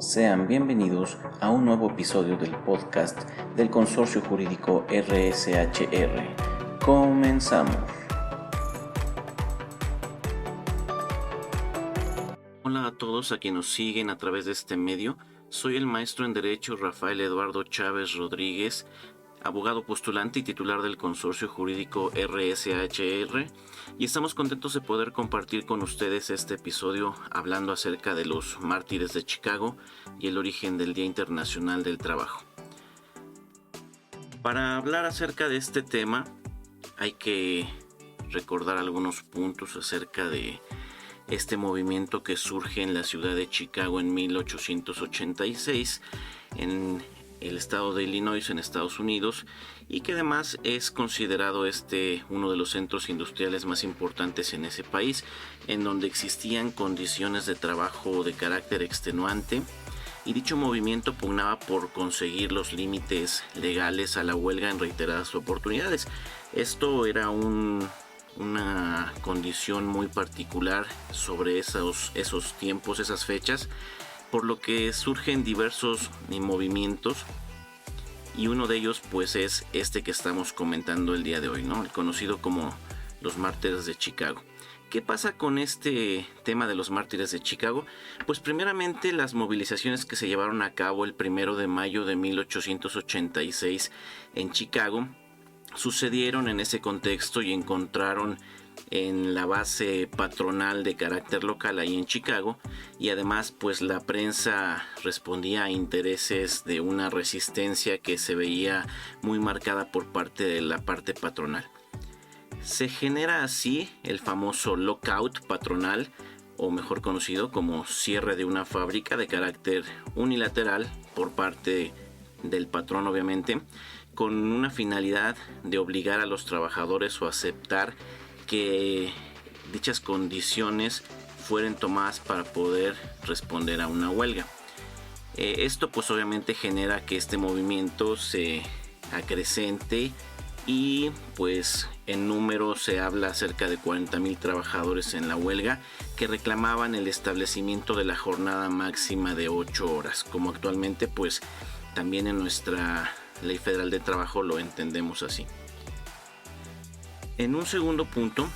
Sean bienvenidos a un nuevo episodio del podcast del Consorcio Jurídico RSHR. Comenzamos. Hola a todos a quienes nos siguen a través de este medio. Soy el maestro en Derecho Rafael Eduardo Chávez Rodríguez, abogado postulante y titular del Consorcio Jurídico RSHR, y estamos contentos de poder compartir con ustedes este episodio hablando acerca de los mártires de Chicago y el origen del Día Internacional del Trabajo. Para hablar acerca de este tema hay que recordar algunos puntos acerca de este movimiento que surge en la ciudad de Chicago en 1886 en el estado de Illinois en Estados Unidos, y que además es considerado uno de los centros industriales más importantes en ese país, en donde existían condiciones de trabajo de carácter extenuante, y dicho movimiento pugnaba por conseguir los límites legales a la huelga en reiteradas oportunidades. Esto era una condición muy particular sobre esos tiempos, esas fechas, por lo que surgen diversos movimientos, y uno de ellos pues es este que estamos comentando el día de hoy, ¿no? El conocido como los mártires de Chicago. ¿Qué pasa con este tema de los mártires de Chicago? Pues primeramente las movilizaciones que se llevaron a cabo el 1 de mayo de 1886 en Chicago sucedieron en ese contexto y encontraron en la base patronal de carácter local ahí en Chicago, y además pues la prensa respondía a intereses de una resistencia que se veía muy marcada por parte de la parte patronal. Se genera así el famoso lockout patronal, o mejor conocido como cierre de una fábrica de carácter unilateral por parte del patrón, obviamente, con una finalidad de obligar a los trabajadores o aceptar que dichas condiciones fueran tomadas para poder responder a una huelga. Esto pues obviamente genera que este movimiento se acrecente, y pues en número se habla acerca de 40,000 trabajadores en la huelga que reclamaban el establecimiento de la jornada máxima de 8 horas, como actualmente pues también en nuestra Ley Federal de Trabajo lo entendemos así. En un segundo punto,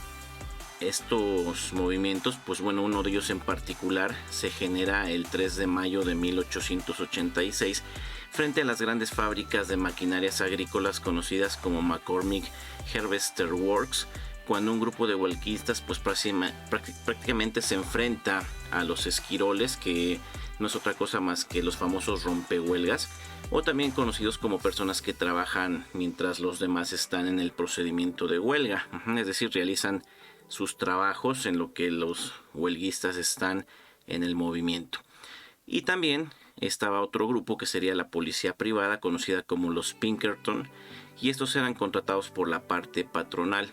estos movimientos, pues bueno, uno de ellos en particular se genera el 3 de mayo de 1886 frente a las grandes fábricas de maquinarias agrícolas conocidas como McCormick Harvester Works, cuando un grupo de huelguistas pues prácticamente se enfrenta a los esquiroles, que no es otra cosa más que los famosos rompehuelgas, o también conocidos como personas que trabajan mientras los demás están en el procedimiento de huelga, es decir, realizan sus trabajos en lo que los huelguistas están en el movimiento. Y también estaba otro grupo que sería la policía privada, conocida como los Pinkerton, y estos eran contratados por la parte patronal.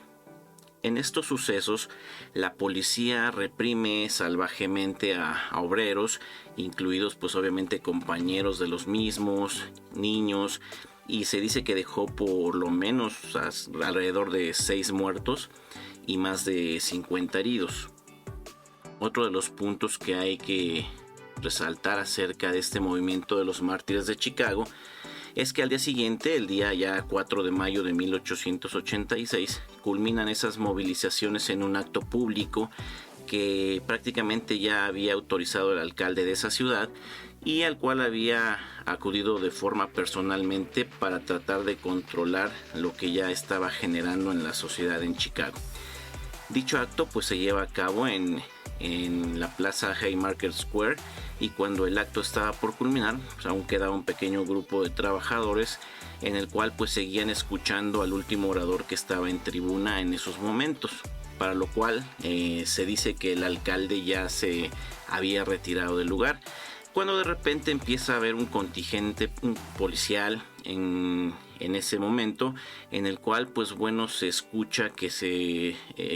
En estos sucesos, la policía reprime salvajemente a obreros, incluidos pues obviamente compañeros de los mismos, niños, y se dice que dejó por lo menos alrededor de 6 muertos y más de 50 heridos. Otro de los puntos que hay que resaltar acerca de este movimiento de los mártires de Chicago es que al día siguiente, el día ya 4 de mayo de 1886, culminan esas movilizaciones en un acto público que prácticamente ya había autorizado el alcalde de esa ciudad y al cual había acudido de forma personalmente para tratar de controlar lo que ya estaba generando en la sociedad en Chicago. Dicho acto pues se lleva a cabo en la plaza Haymarket Square, y cuando el acto estaba por culminar pues aún quedaba un pequeño grupo de trabajadores en el cual pues seguían escuchando al último orador que estaba en tribuna en esos momentos, para lo cual se dice que el alcalde ya se había retirado del lugar, cuando de repente empieza a haber un contingente policial en ese momento, en el cual pues bueno se escucha que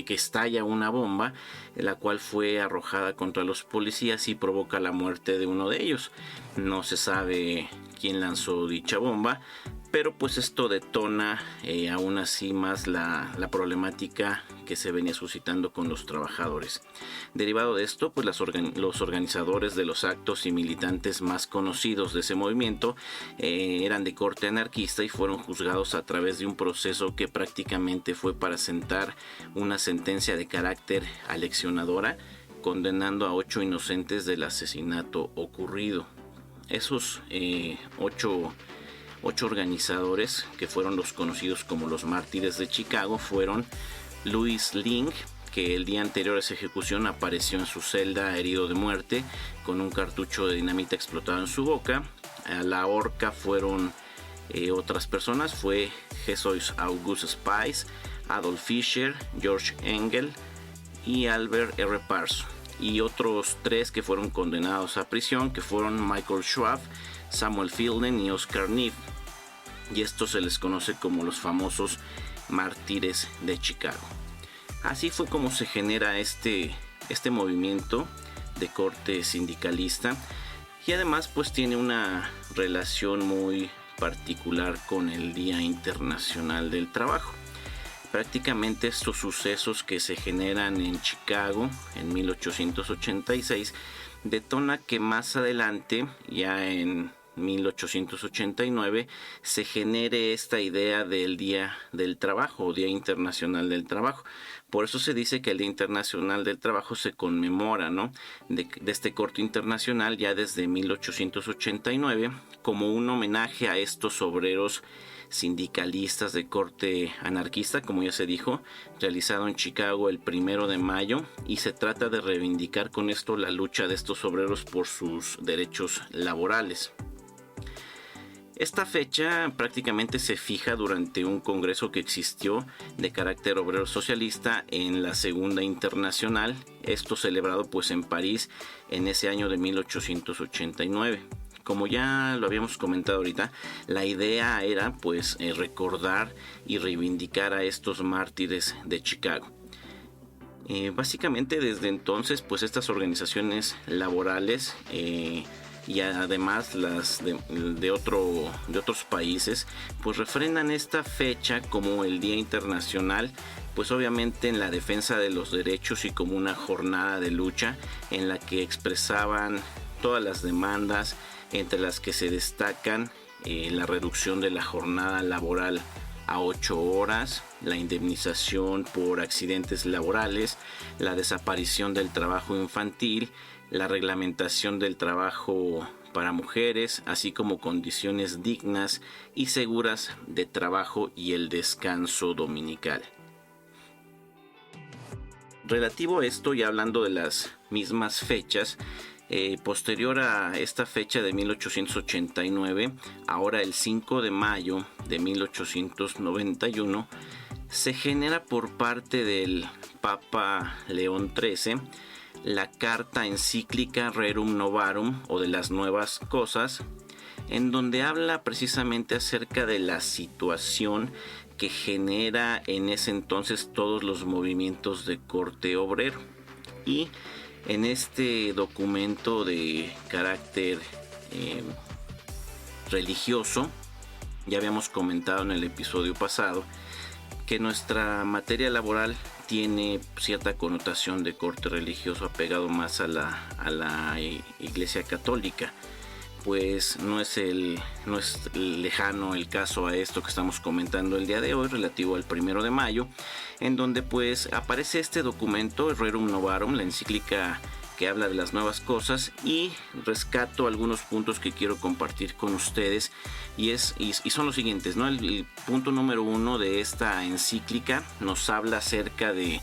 estalla una bomba, la cual fue arrojada contra los policías y provoca la muerte de uno de ellos. No se sabe quién lanzó dicha bomba, pero pues esto detona aún así más la problemática que se venía suscitando con los trabajadores. Derivado de esto, pues los organizadores de los actos y militantes más conocidos de ese movimiento eran de corte anarquista y fueron juzgados a través de un proceso que prácticamente fue para sentar una sentencia de carácter aleccionadora, condenando a 8 inocentes del asesinato ocurrido. Esos 8 organizadores, que fueron los conocidos como los mártires de Chicago, fueron Louis Link, que el día anterior a esa ejecución apareció en su celda herido de muerte con un cartucho de dinamita explotado en su boca. A la horca fueron otras personas, fue Jesus August Spies, Adolf Fischer, George Engel y Albert R. Parson, y otros 3 que fueron condenados a prisión, que fueron Michael Schwab, Samuel Fielden y Oscar Neff, y estos se les conoce como los famosos mártires de Chicago. Así fue como se genera este movimiento de corte sindicalista, y además pues tiene una relación muy particular con el Día Internacional del Trabajo. Prácticamente estos sucesos que se generan en Chicago en 1886 detona que más adelante, ya en 1889, se genere esta idea del Día del Trabajo o Día Internacional del Trabajo. Por eso se dice que el Día Internacional del Trabajo se conmemora, ¿no?, de este corte internacional ya desde 1889, como un homenaje a estos obreros sindicalistas de corte anarquista, como ya se dijo, realizado en Chicago el 1 de mayo, y se trata de reivindicar con esto la lucha de estos obreros por sus derechos laborales. Esta fecha prácticamente se fija durante un congreso que existió de carácter obrero socialista en la Segunda Internacional, esto celebrado pues en París en ese año de 1889. Como ya lo habíamos comentado ahorita, la idea era pues recordar y reivindicar a estos mártires de Chicago. Básicamente desde entonces pues estas organizaciones laborales y además las de otros países pues refrendan esta fecha como el Día Internacional, pues obviamente en la defensa de los derechos y como una jornada de lucha en la que expresaban todas las demandas, entre las que se destacan la reducción de la jornada laboral a 8 horas, la indemnización por accidentes laborales, la desaparición del trabajo infantil, la reglamentación del trabajo para mujeres, así como condiciones dignas y seguras de trabajo y el descanso dominical. Relativo a esto, y hablando de las mismas fechas, posterior a esta fecha de 1889, ahora el 5 de mayo de 1891, se genera por parte del Papa León XIII la carta encíclica Rerum Novarum, o de las nuevas cosas, en donde habla precisamente acerca de la situación que genera en ese entonces todos los movimientos de corte obrero. Y en este documento de carácter religioso, ya habíamos comentado en el episodio pasado que nuestra materia laboral tiene cierta connotación de corte religioso, apegado más a la Iglesia Católica. Pues no es lejano el caso a esto que estamos comentando el día de hoy, relativo al 1 de mayo, en donde pues aparece este documento, Rerum Novarum, la encíclica que habla de las nuevas cosas, y rescato algunos puntos que quiero compartir con ustedes, y son los siguientes, ¿no? El punto número 1 de esta encíclica nos habla acerca de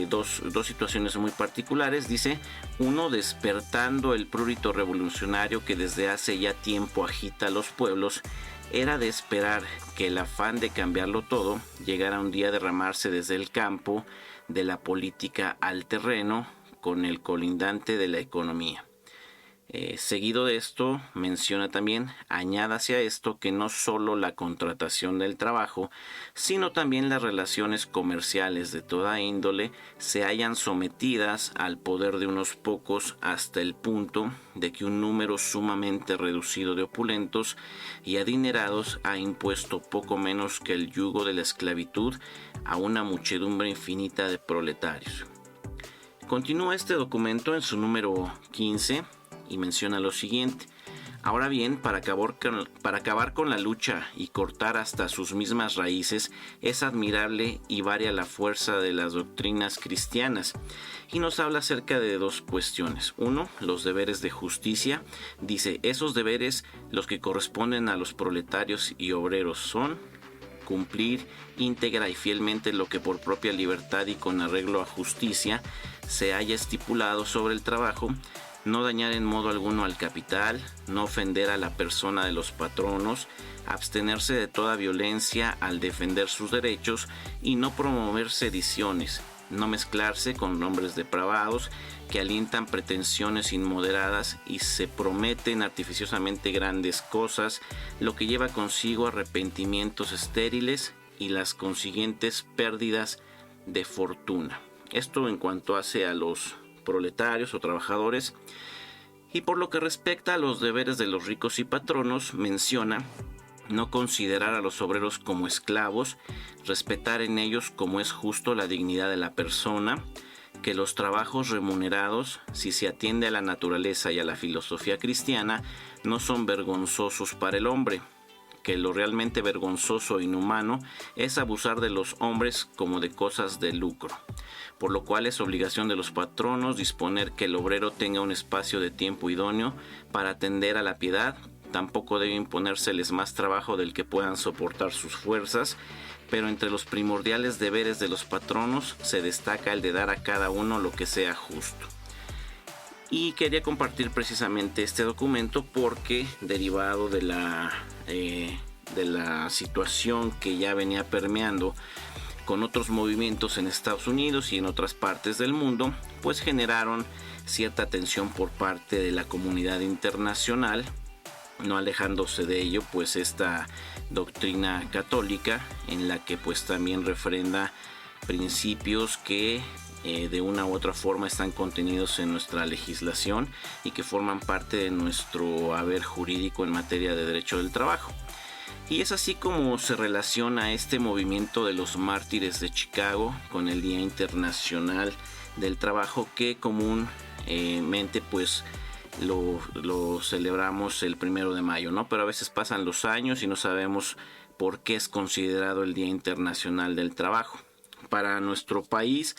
dos situaciones muy particulares. Dice: 1, despertando el prurito revolucionario que desde hace ya tiempo agita a los pueblos, era de esperar que el afán de cambiarlo todo llegara un día a derramarse desde el campo de la política al terreno con el colindante de la economía. Seguido de esto, menciona también, añádase a esto que no solo la contratación del trabajo, sino también las relaciones comerciales de toda índole se hallan sometidas al poder de unos pocos hasta el punto de que un número sumamente reducido de opulentos y adinerados ha impuesto poco menos que el yugo de la esclavitud a una muchedumbre infinita de proletarios. Continúa este documento en su número 15 y menciona lo siguiente: ahora bien, para acabar con la lucha y cortar hasta sus mismas raíces, es admirable y varia la fuerza de las doctrinas cristianas. Y nos habla acerca de dos cuestiones. Uno, los deberes de justicia. Dice, esos deberes, los que corresponden a los proletarios y obreros, son cumplir íntegra y fielmente lo que por propia libertad y con arreglo a justicia se haya estipulado sobre el trabajo, no dañar en modo alguno al capital, no ofender a la persona de los patronos, abstenerse de toda violencia al defender sus derechos y no promover sediciones, no mezclarse con hombres depravados que alientan pretensiones inmoderadas y se prometen artificiosamente grandes cosas, lo que lleva consigo arrepentimientos estériles y las consiguientes pérdidas de fortuna. Esto en cuanto hace a los proletarios o trabajadores. Y por lo que respecta a los deberes de los ricos y patronos, menciona no considerar a los obreros como esclavos, respetar en ellos como es justo la dignidad de la persona, que los trabajos remunerados, si se atiende a la naturaleza y a la filosofía cristiana, no son vergonzosos para el hombre, que lo realmente vergonzoso e inhumano es abusar de los hombres como de cosas de lucro, por lo cual es obligación de los patronos disponer que el obrero tenga un espacio de tiempo idóneo para atender a la piedad. Tampoco debe imponérseles más trabajo del que puedan soportar sus fuerzas, pero entre los primordiales deberes de los patronos se destaca el de dar a cada uno lo que sea justo. Y quería compartir precisamente este documento porque, derivado de la situación que ya venía permeando con otros movimientos en Estados Unidos y en otras partes del mundo, pues generaron cierta tensión por parte de la comunidad internacional, no alejándose de ello pues esta doctrina católica en la que pues también refrenda principios que de una u otra forma están contenidos en nuestra legislación y que forman parte de nuestro haber jurídico en materia de derecho del trabajo. Y es así como se relaciona este movimiento de los mártires de Chicago con el Día Internacional del Trabajo, que comúnmente pues lo celebramos el 1 de mayo, ¿no? Pero a veces pasan los años y no sabemos por qué es considerado el Día Internacional del Trabajo. Para nuestro país,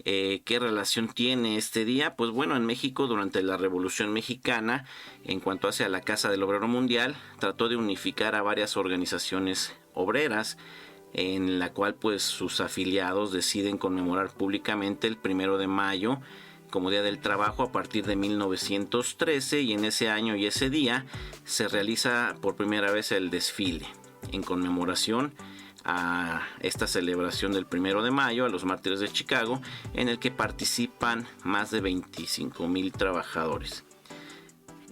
¿qué relación tiene este día? Pues bueno, en México durante la Revolución Mexicana, en cuanto hace a la Casa del Obrero Mundial, trató de unificar a varias organizaciones obreras, en la cual pues sus afiliados deciden conmemorar públicamente el 1 de mayo como Día del Trabajo a partir de 1913, y en ese año y ese día se realiza por primera vez el desfile en conmemoración a esta celebración del 1 de mayo, a los mártires de Chicago, en el que participan más de 25,000 trabajadores.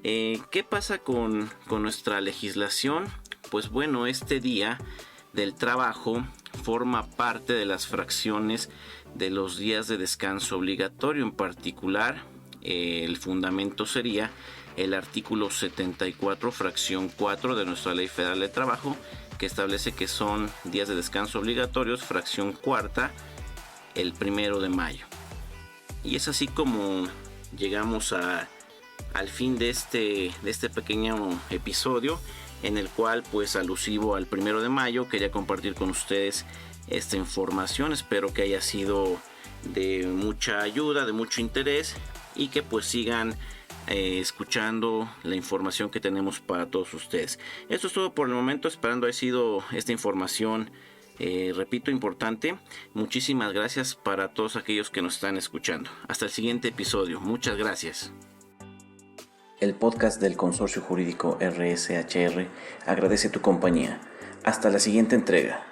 ¿Qué pasa con nuestra legislación? Pues bueno, este día del trabajo forma parte de las fracciones de los días de descanso obligatorio. En particular, el fundamento sería el artículo 74, fracción 4 de nuestra Ley Federal de Trabajo, que establece que son días de descanso obligatorios, fracción cuarta, el 1 de mayo. Y es así como llegamos al fin de este pequeño episodio, en el cual pues alusivo al 1 de mayo quería compartir con ustedes esta información. Espero que haya sido de mucha ayuda, de mucho interés, y que pues sigan escuchando la información que tenemos para todos ustedes. Esto es todo por el momento, esperando haya sido esta información, repito, importante. Muchísimas gracias para todos aquellos que nos están escuchando. Hasta el siguiente episodio. Muchas gracias. El podcast del Consorcio Jurídico RSHR agradece tu compañía. Hasta la siguiente entrega.